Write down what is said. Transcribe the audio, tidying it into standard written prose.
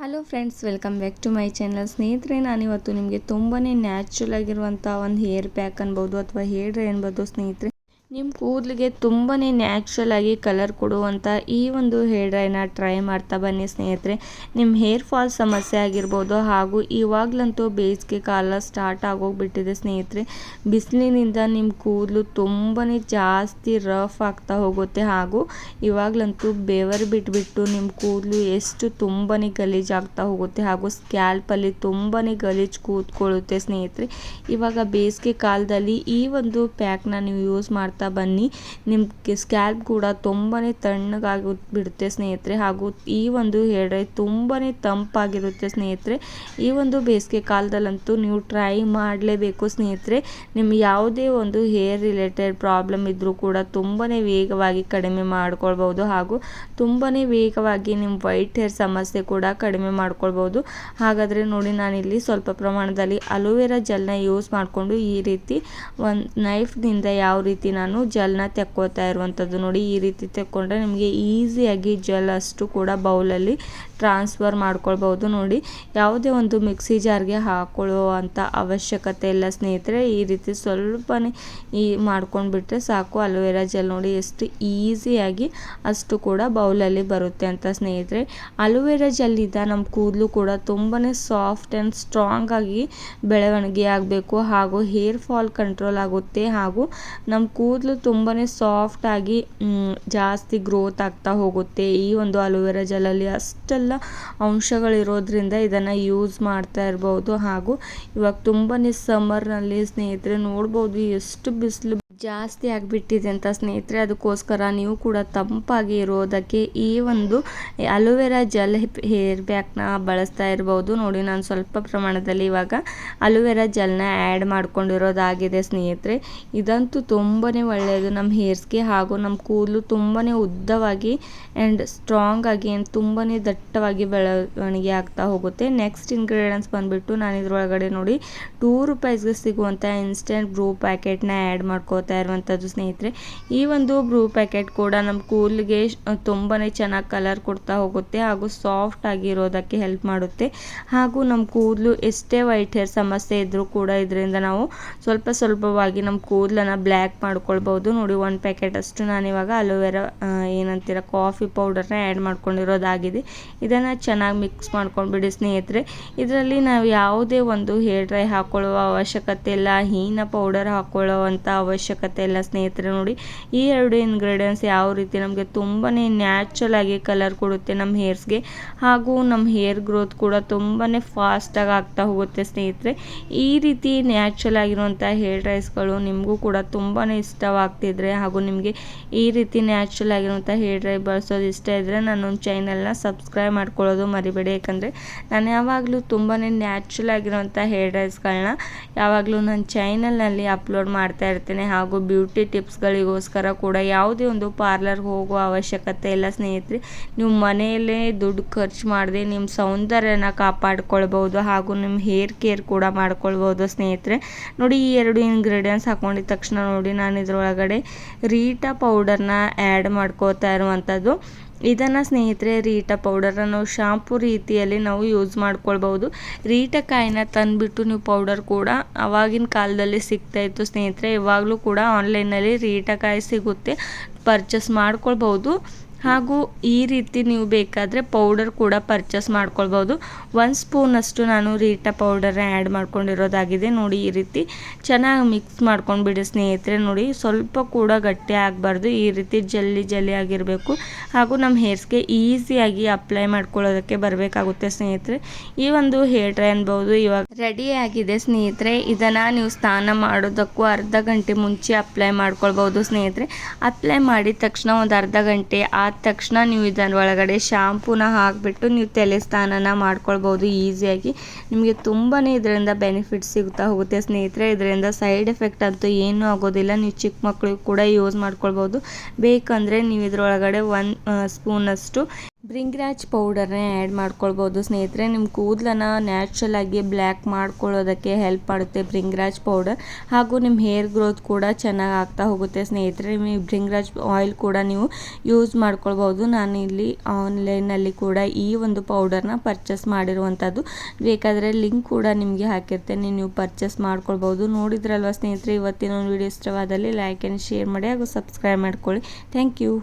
Hello friends, welcome back to my channel. ಸ್ನೇಹಿತರೆ, ನಾನಿವತ್ತು ನಿಮಗೆ ತುಂಬಾ ನ್ಯಾಚುರಲ್ ಆಗಿರುವಂಥ ಒಂದು ಹೇರ್ ಪ್ಯಾಕ್ ಅನ್ಬೋದು ಅಥವಾ ಹೇರ್ ಡ್ರೈ ಅನ್ಬೋದು ಸ್ನೇಹಿತರೆ. ನಿಮ್ಮ ಕೂದಲಿಗೆ ತುಂಬಾ ನ್ಯಾಚುರಲ್ ಆಗಿ ಕಲರ್ ಕೊಡುವಂಥ ಈ ಒಂದು ಹೇರ್ ಡ್ರೈನ ಟ್ರೈ ಮಾಡ್ತಾ ಬನ್ನಿ ಸ್ನೇಹಿತರೆ. ನಿಮ್ಮ ಹೇರ್ ಫಾಲ್ ಸಮಸ್ಯೆ ಆಗಿರ್ಬೋದು, ಹಾಗೂ ಇವಾಗಲಂತೂ ಬೇಸಿಗೆ ಕಾಲ ಸ್ಟಾರ್ಟ್ ಆಗೋಗ್ಬಿಟ್ಟಿದೆ ಸ್ನೇಹಿತರೆ. ಬಿಸಿಲಿನಿಂದ ನಿಮ್ಮ ಕೂದಲು ತುಂಬಾ ಜಾಸ್ತಿ ರಫ್ ಆಗ್ತಾ ಹೋಗುತ್ತೆ, ಹಾಗೂ ಇವಾಗಲಂತೂ ಬೆವರು ಬಿಟ್ಬಿಟ್ಟು ನಿಮ್ಮ ಕೂದಲು ಎಷ್ಟು ತುಂಬಾ ಗಲೀಜಾಗ್ತಾ ಹೋಗುತ್ತೆ, ಹಾಗೂ ಸ್ಕ್ಯಾಲ್ಪಲ್ಲಿ ತುಂಬಾ ಗಲೀಜು ಕೂತ್ಕೊಳ್ಳುತ್ತೆ ಸ್ನೇಹಿತರೆ. ಇವಾಗ ಬೇಸಿಗೆ ಕಾಲದಲ್ಲಿ ಈ ಒಂದು ಪ್ಯಾಕ್ನ ನೀವು ಯೂಸ್ ಮಾಡ್ತಾ ಬನ್ನಿ. ನಿಮಗೆ ಸ್ಕ್ಯಾಲ್ಪ್ ಕೂಡ ತುಂಬಾ ತಣ್ಣಗಾಗಿ ಬಿಡುತ್ತೆ ಸ್ನೇಹಿತರೆ, ಹಾಗೂ ಈ ಒಂದು ಹೇರ್ ಡ್ರೈ ತುಂಬಾ ತಂಪಾಗಿರುತ್ತೆ ಸ್ನೇಹಿತರೆ. ಈ ಒಂದು ಬೇಸಿಗೆ ಕಾಲದಲ್ಲಂತೂ ನೀವು ಟ್ರೈ ಮಾಡಲೇಬೇಕು ಸ್ನೇಹಿತರೆ. ನಿಮ್ಗೆ ಯಾವುದೇ ಒಂದು ಹೇರ್ ರಿಲೇಟೆಡ್ ಪ್ರಾಬ್ಲಮ್ ಇದ್ದರೂ ಕೂಡ ತುಂಬಾ ವೇಗವಾಗಿ ಕಡಿಮೆ ಮಾಡ್ಕೊಳ್ಬೋದು, ಹಾಗೂ ತುಂಬಾ ವೇಗವಾಗಿ ನಿಮ್ಮ ವೈಟ್ ಹೇರ್ ಸಮಸ್ಯೆ ಕೂಡ ಕಡಿಮೆ ಮಾಡ್ಕೊಳ್ಬೋದು. ಹಾಗಾದರೆ ನೋಡಿ, ನಾನಿಲ್ಲಿ ಸ್ವಲ್ಪ ಪ್ರಮಾಣದಲ್ಲಿ ಅಲೋವೆರಾ ಜೆಲ್ನ ಯೂಸ್ ಮಾಡಿಕೊಂಡು ಈ ರೀತಿ ಒಂದು ನೈಫ್ನಿಂದ ಯಾವ ರೀತಿ ನಾನು ಜೆಲ್ನ ತೆಕ್ಕೊಳ್ತಾ ಇರುವಂಥದ್ದು. ನೋಡಿ, ಈ ರೀತಿ ತೆಕ್ಕೊಂಡ್ರೆ ನಿಮಗೆ ಈಸಿಯಾಗಿ ಜೆಲ್ ಅಷ್ಟು ಕೂಡ ಬೌಲಲ್ಲಿ ಟ್ರಾನ್ಸ್ಫರ್ ಮಾಡ್ಕೊಳ್ಬೋದು. ನೋಡಿ, ಯಾವುದೇ ಒಂದು ಮಿಕ್ಸಿ ಜಾರ್ಗೆ ಹಾಕೊಳ್ಳುವಂಥ ಅವಶ್ಯಕತೆ ಇಲ್ಲ ಸ್ನೇಹಿತರೆ. ಈ ರೀತಿ ಸ್ವಲ್ಪನೇ ಮಾಡ್ಕೊಂಡ್ಬಿಟ್ರೆ ಸಾಕು. ಅಲೋವೆರಾ ಜೆಲ್ ನೋಡಿ ಎಷ್ಟು ಈಸಿಯಾಗಿ ಅಷ್ಟು ಕೂಡ ಬೌಲಲ್ಲಿ ಬರುತ್ತೆ ಅಂತ ಸ್ನೇಹಿತರೆ. ಅಲೋವೆರಾ ಜೆಲ್ಲಿಂದ ನಮ್ಮ ಕೂದಲು ಕೂಡ ತುಂಬಾ ಸಾಫ್ಟ್ ಆ್ಯಂಡ್ ಸ್ಟ್ರಾಂಗ್ ಆಗಿ ಬೆಳವಣಿಗೆ ಆಗಬೇಕು, ಹಾಗೂ ಹೇರ್ ಫಾಲ್ ಕಂಟ್ರೋಲ್ ಆಗುತ್ತೆ, ಹಾಗೂ ನಮ್ಮ ಕೂದಲು ತುಂಬಾ ಸಾಫ್ಟಾಗಿ ಜಾಸ್ತಿ ಗ್ರೋತ್ ಆಗ್ತಾ ಹೋಗುತ್ತೆ. ಈ ಒಂದು ಅಲೋವೆರಾ ಜೆಲ್ಲಲ್ಲಿ ಅಷ್ಟೆಲ್ಲ ಅಂಶಗಳಿರೋದ್ರಿಂದ ಇದನ್ನು ಯೂಸ್ ಮಾಡ್ತಾ ಇರ್ಬೋದು. ಹಾಗೂ ಇವಾಗ ತುಂಬಾ ಸಮ್ಮರ್ನಲ್ಲಿ ಸ್ನೇಹಿತರೆ ನೋಡ್ಬೋದು ಎಷ್ಟು ಬಿಸಿಲು ಜಾಸ್ತಿ ಆಗಿಬಿಟ್ಟಿದೆ ಅಂತ ಸ್ನೇಹಿತರೆ. ಅದಕ್ಕೋಸ್ಕರ ನೀವು ಕೂಡ ತಂಪಾಗಿ ಇರೋದಕ್ಕೆ ಈ ಒಂದು ಅಲೋವೆರಾ ಜೆಲ್ ಹೇರ್ ಪ್ಯಾಕ್ನ ಬಳಸ್ತಾ ಇರ್ಬೋದು. ನೋಡಿ, ನಾನು ಸ್ವಲ್ಪ ಪ್ರಮಾಣದಲ್ಲಿ ಇವಾಗ ಅಲೋವೆರಾ ಜೆಲ್ನ ಆ್ಯಡ್ ಮಾಡ್ಕೊಂಡಿರೋದಾಗಿದೆ ಸ್ನೇಹಿತರೆ. ಇದಂತೂ ತುಂಬಾ ಒಳ್ಳೆಯದು ನಮ್ಮ ಹೇರ್ಸ್ಗೆ, ಹಾಗೂ ನಮ್ಮ ಕೂದಲು ತುಂಬಾ ಉದ್ದವಾಗಿ ಆ್ಯಂಡ್ ಸ್ಟ್ರಾಂಗ್ ಆಗಿ ಆ್ಯಂಡ್ ತುಂಬಾ ದಟ್ಟವಾಗಿ ಬೆಳವಣಿಗೆ ಆಗ್ತಾ ಹೋಗುತ್ತೆ. ನೆಕ್ಸ್ಟ್ ಇಂಗ್ರೀಡಿಯೆಂಟ್ಸ್ ಬಂದುಬಿಟ್ಟು ನಾನು ಇದರೊಳಗಡೆ ನೋಡಿ ₹2ಗೆ ಸಿಗುವಂಥ ಇನ್ಸ್ಟೆಂಟ್ ಬ್ರೂ ಪ್ಯಾಕೆಟ್ನ ಆ್ಯಡ್ ಮಾಡ್ಕೋತಾ ಇರುವಂಥದ್ದು ಸ್ನೇಹಿತರೆ. ಈ ಒಂದು ಬ್ರೂ ಪ್ಯಾಕೆಟ್ ಕೂಡ ನಮ್ಮ ಕೂದಲಿಗೆ ತುಂಬಾ ಚೆನ್ನಾಗಿ ಕಲರ್ ಕೊಡ್ತಾ ಹೋಗುತ್ತೆ, ಹಾಗೂ ಸಾಫ್ಟ್ ಆಗಿರೋದಕ್ಕೆ ಹೆಲ್ಪ್ ಮಾಡುತ್ತೆ. ಹಾಗೂ ನಮ್ಮ ಕೂದಲು ಎಷ್ಟೇ ವೈಟ್ ಹೇರ್ ಸಮಸ್ಯೆ ಇದ್ದರೂ ಕೂಡ ಇದರಿಂದ ನಾವು ಸ್ವಲ್ಪವಾಗಿ ನಮ್ಮ ಕೂದಲನ್ನು ಬ್ಲ್ಯಾಕ್ ಮಾಡ್ಕೊಳ್ಬೋದು. ನೋಡಿ, 1 ಪ್ಯಾಕೆಟ್ ಅಷ್ಟು ನಾನಿವಾಗ ಅಲೋವೆರಾ ಏನಂತೀರ ಕಾಫಿ ಪೌಡರ್ನ ಆ್ಯಡ್ ಮಾಡ್ಕೊಂಡಿರೋದಾಗಿದೆ. ಇದನ್ನು ಚೆನ್ನಾಗಿ ಮಿಕ್ಸ್ ಮಾಡ್ಕೊಂಡ್ಬಿಡಿ ಸ್ನೇಹಿತರೆ. ಇದರಲ್ಲಿ ನಾವು ಯಾವುದೇ ಒಂದು ಹೇರ್ ಡ್ರೈ ಹಾಕೊಳ್ಳುವ ಅವಶ್ಯಕತೆ ಇಲ್ಲ, ಹೀನ ಪೌಡರ್ ಹಾಕೊಳ್ಳುವಂಥ ಅವಶ್ಯಕತೆ ಇಲ್ಲ ಸ್ನೇಹಿತರೆ. ನೋಡಿ, ಈ 2 ಇಂಗ್ರೀಡಿಯೆಂಟ್ಸ್ ಯಾವ ರೀತಿ ನಮಗೆ ತುಂಬಾ ನ್ಯಾಚುರಲ್ ಆಗಿ ಕಲರ್ ಕೊಡುತ್ತೆ ನಮ್ಮ ಹೇರ್ಸ್ಗೆ, ಹಾಗೂ ನಮ್ಮ ಹೇರ್ ಗ್ರೋತ್ ಕೂಡ ತುಂಬಾ ಫಾಸ್ಟಾಗಿ ಆಗ್ತಾ ಹೋಗುತ್ತೆ ಸ್ನೇಹಿತರೆ. ಈ ರೀತಿ ನ್ಯಾಚುರಲ್ ಆಗಿರುವಂಥ ಹೇರ್ ಡ್ರೈಸ್ಗಳು ನಿಮಗೂ ಕೂಡ ತುಂಬಾ ಇಷ್ಟವಾಗ್ತಿದ್ರೆ, ಹಾಗೂ ನಿಮಗೆ ಈ ರೀತಿ ನ್ಯಾಚುರಲ್ ಆಗಿರುವಂಥ ಹೇರ್ ಡ್ರೈ ಬಳಸೋದು ಇಷ್ಟ ಇದ್ದರೆ ನನ್ನೊಂದು ಚಾನಲ್ನ ಸಬ್ಸ್ಕ್ರೈಬ್ ಮಾಡ್ಕೊಳ್ಳೋದು ಮರಿಬೇಡಿ. ಯಾಕಂದರೆ ನಾನು ಯಾವಾಗಲೂ ತುಂಬಾ ನ್ಯಾಚುರಲ್ ಆಗಿರುವಂಥ ಹೇರ್ ಡ್ರೈಸ್ಗಳನ್ನ ಯಾವಾಗಲೂ ನನ್ನ ಚಾನಲ್ನಲ್ಲಿ ಅಪ್ಲೋಡ್ ಮಾಡ್ತಾ ಇರ್ತೇನೆ. ಹಾಗೂ ಬ್ಯೂಟಿ ಟಿಪ್ಸ್ಗಳಿಗೋಸ್ಕರ ಕೂಡ ಯಾವುದೇ ಒಂದು ಪಾರ್ಲರ್ಗೆ ಹೋಗುವ ಅವಶ್ಯಕತೆ ಇಲ್ಲ ಸ್ನೇಹಿತರೆ. ನೀವು ಮನೆಯಲ್ಲೇ ದುಡ್ಡು ಖರ್ಚು ಮಾಡದೆ ನಿಮ್ಮ ಸೌಂದರ್ಯನ ಕಾಪಾಡ್ಕೊಳ್ಬೋದು, ಹಾಗೂ ನಿಮ್ಮ ಹೇರ್ ಕೇರ್ ಕೂಡ ಮಾಡ್ಕೊಳ್ಬೋದು ಸ್ನೇಹಿತರೆ. ನೋಡಿ, ಈ 2 ಇಂಗ್ರೀಡಿಯೆಂಟ್ಸ್ ಹಾಕೊಂಡಿದ ತಕ್ಷಣ ನೋಡಿ ನಾನು ಇದರೊಳಗಡೆ ರೀಟಾ ಪೌಡರ್ನ ಆ್ಯಡ್ ಮಾಡ್ಕೋತಾ ಇರುವಂಥದ್ದು. ಇದನ್ನು ಸ್ನೇಹಿತರೆ, ರೀಟಾ ಪೌಡರ್ನ ನಾವು ಶಾಂಪೂ ರೀತಿಯಲ್ಲಿ ನಾವು ಯೂಸ್ ಮಾಡ್ಕೊಳ್ಬೋದು. ರೀಟಕಾಯಿನ ತಂದುಬಿಟ್ಟು ನೀವು ಪೌಡರ್ ಕೂಡ ಆವಾಗಿನ ಕಾಲದಲ್ಲಿ ಸಿಗ್ತಾಯಿತ್ತು ಸ್ನೇಹಿತರೆ. ಇವಾಗಲೂ ಕೂಡ ಆನ್ಲೈನಲ್ಲಿ ರೀಟಕಾಯಿ ಸಿಗುತ್ತೆ, ಪರ್ಚೇಸ್ ಮಾಡ್ಕೊಳ್ಬೋದು. ಹಾಗೂ ಈ ರೀತಿ ನೀವು ಬೇಕಾದರೆ ಪೌಡರ್ ಕೂಡ ಪರ್ಚೇಸ್ ಮಾಡ್ಕೊಳ್ಬೋದು. 1 ಸ್ಪೂನಷ್ಟು ನಾನು ರೀಟಾ ಪೌಡರ್ನ ಆ್ಯಡ್ ಮಾಡ್ಕೊಂಡಿರೋದಾಗಿದೆ. ನೋಡಿ, ಈ ರೀತಿ ಚೆನ್ನಾಗಿ ಮಿಕ್ಸ್ ಮಾಡ್ಕೊಂಡ್ಬಿಡಿ ಸ್ನೇಹಿತರೆ. ನೋಡಿ, ಸ್ವಲ್ಪ ಕೂಡ ಗಟ್ಟಿ ಆಗಬಾರ್ದು, ಈ ರೀತಿ ಜಲ್ಲಿ ಆಗಿರಬೇಕು, ಹಾಗೂ ನಮ್ಮ ಹೇರ್ಸ್ಗೆ ಈಸಿಯಾಗಿ ಅಪ್ಲೈ ಮಾಡ್ಕೊಳ್ಳೋದಕ್ಕೆ ಬರಬೇಕಾಗುತ್ತೆ ಸ್ನೇಹಿತರೆ. ಈ ಒಂದು ಹೇರ್ ಡ್ರೈ ಅನ್ಬೋದು ಇವಾಗ ರೆಡಿ ಆಗಿದೆ ಸ್ನೇಹಿತರೆ. ಇದನ್ನು ನೀವು ಸ್ನಾನ ಮಾಡೋದಕ್ಕೂ ಅರ್ಧ ಗಂಟೆ ಮುಂಚೆ ಅಪ್ಲೈ ಮಾಡ್ಕೊಳ್ಬೋದು ಸ್ನೇಹಿತರೆ. ಅಪ್ಲೈ ಮಾಡಿದ ತಕ್ಷಣ ಒಂದು ಅರ್ಧ ಗಂಟೆ ಆದ ತಕ್ಷಣ ನೀವು ಇದರೊಳಗಡೆ ಶಾಂಪೂನ ಹಾಕಿಬಿಟ್ಟು ನೀವು ತಲೆ ಸ್ನಾನ ಮಾಡ್ಕೊಳ್ಬೋದು ಈಸಿಯಾಗಿ. ನಿಮಗೆ ತುಂಬಾ ಇದರಿಂದ ಬೆನಿಫಿಟ್ ಸಿಗ್ತಾ ಹೋಗುತ್ತೆ ಸ್ನೇಹಿತರೆ. ಇದರಿಂದ ಸೈಡ್ ಎಫೆಕ್ಟ್ ಅಂತೂ ಏನೂ ಆಗೋದಿಲ್ಲ. ನೀವು ಚಿಕ್ಕ ಮಕ್ಕಳಿಗೂ ಕೂಡ ಯೂಸ್ ಮಾಡ್ಕೊಳ್ಬೋದು. ಬೇಕಂದರೆ ನೀವು ಇದರೊಳಗಡೆ 1 ಸ್ಪೂನಷ್ಟು ಬ್ರಿಂಗ್ರಾಜ್ ಪೌಡರ್ನ ಆ್ಯಡ್ ಮಾಡ್ಕೊಳ್ಬೋದು ಸ್ನೇಹಿತರೆ. ನಿಮ್ಮ ಕೂದಲನ್ನು ನ್ಯಾಚುರಲ್ ಆಗಿ ಬ್ಲ್ಯಾಕ್ ಮಾಡ್ಕೊಳ್ಳೋದಕ್ಕೆ ಹೆಲ್ಪ್ ಮಾಡುತ್ತೆ ಬ್ರಿಂಗ್ರಾಜ್ ಪೌಡರ್. ಹಾಗೂ ನಿಮ್ಮ ಹೇರ್ ಗ್ರೋತ್ ಕೂಡ ಚೆನ್ನಾಗಿ ಆಗ್ತಾ ಹೋಗುತ್ತೆ ಸ್ನೇಹಿತರೆ. ನೀವು ಬ್ರಿಂಗ್ರಾಜ್ ಆಯಿಲ್ ಕೂಡ ನೀವು ಯೂಸ್ ಮಾಡ್ಕೊಳ್ಬೋದು. ನಾನು ಇಲ್ಲಿ ಆನ್ಲೈನಲ್ಲಿ ಕೂಡ ಈ ಒಂದು ಪೌಡರ್ನ ಪರ್ಚೇಸ್ ಮಾಡಿರುವಂಥದ್ದು. ಬೇಕಾದರೆ ಲಿಂಕ್ ಕೂಡ ನಿಮಗೆ ಹಾಕಿರ್ತೇನೆ, ನೀವು ಪರ್ಚೇಸ್ ಮಾಡ್ಕೊಳ್ಬೋದು. ನೋಡಿದ್ರಲ್ವ ಸ್ನೇಹಿತರೆ, ಇವತ್ತಿನ ಒಂದು ವಿಡಿಯೋ ಇಷ್ಟವಾದಲ್ಲಿ ಲೈಕ್ ಆ್ಯಂಡ್ ಶೇರ್ ಮಾಡಿ ಹಾಗೂ ಸಬ್ಸ್ಕ್ರೈಬ್ ಮಾಡ್ಕೊಳ್ಳಿ. Thank you.